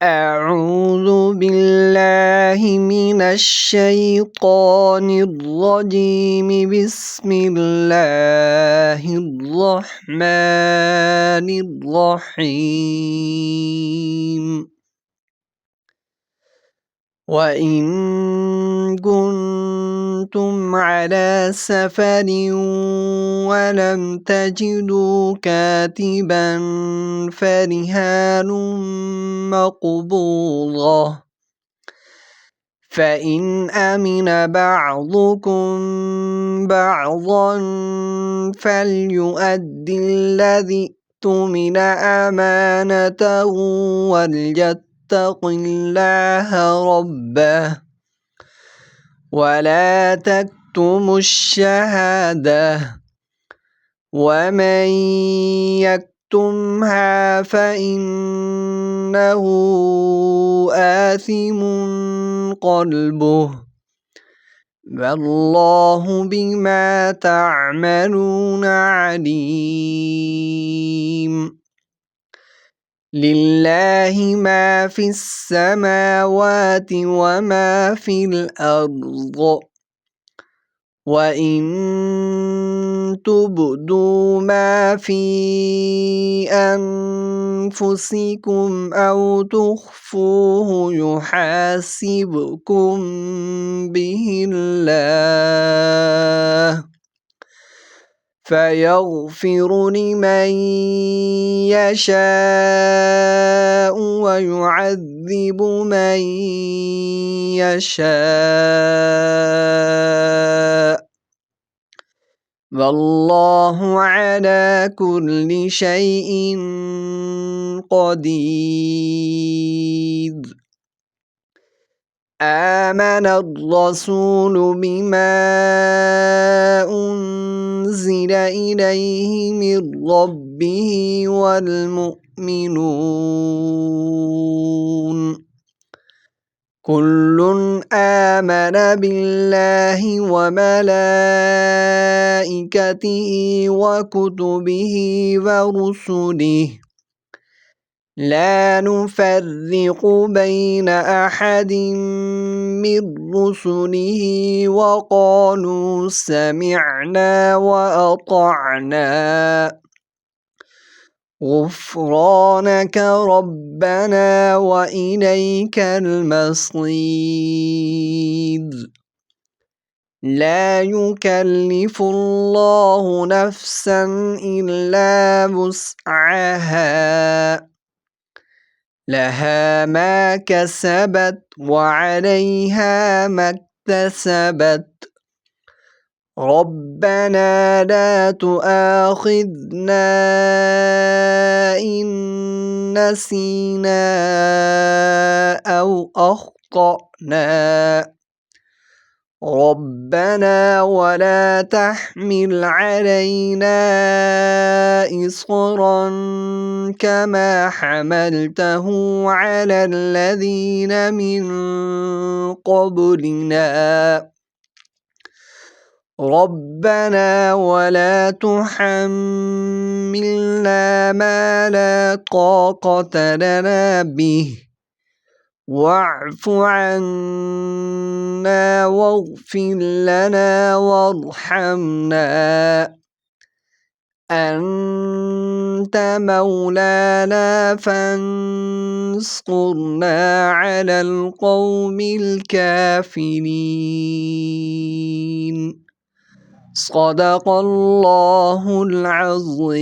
أعوذ بالله من الشيطان الرجيم. بسم الله الرحمن الرحيم. وإن كنتم على سفر ولم تجدوا كاتبا فرهان مقبوضة، فإن أمن بعضكم بعضا فليؤد الذي اؤتمن أمانته وليتق الله ربه ولا تكتموا الشهادة، ومن يكتمها فإنه آثم قلبه، والله بما تعملون عليم. لله ما في السماوات وما في الأرض، وإن تبدوا ما في أنفسكم أو تخفوه يحاسبكم به الله، فيغفر لمن يشاء ويعذب من يشاء، والله على كل شيء قدير. آمن الرسول بما أنزل إليه من ربه والمؤمنون كل آمن بالله وملائكته وكتبه ورسله لا نفرق بين أحد من رسله وقالوا سمعنا وأطعنا غفرانك ربنا وإليك المصير. لا يكلف الله نفسا إلا وسعها، لها ما كسبت وعليها ما اكتسبت. ربنا لا تؤاخذنا إن نسينا أو أخطأنا. ربنا ولا تحمل علينا إصرا كما حملته على الذين من قبلنا. ربنا ولا تحملنا ما لا طاقة لنا به، واعف عنا واغفر لنا وارحمنا، أنت مولانا فانصرنا على القوم الكافرين. صدق الله العظيم.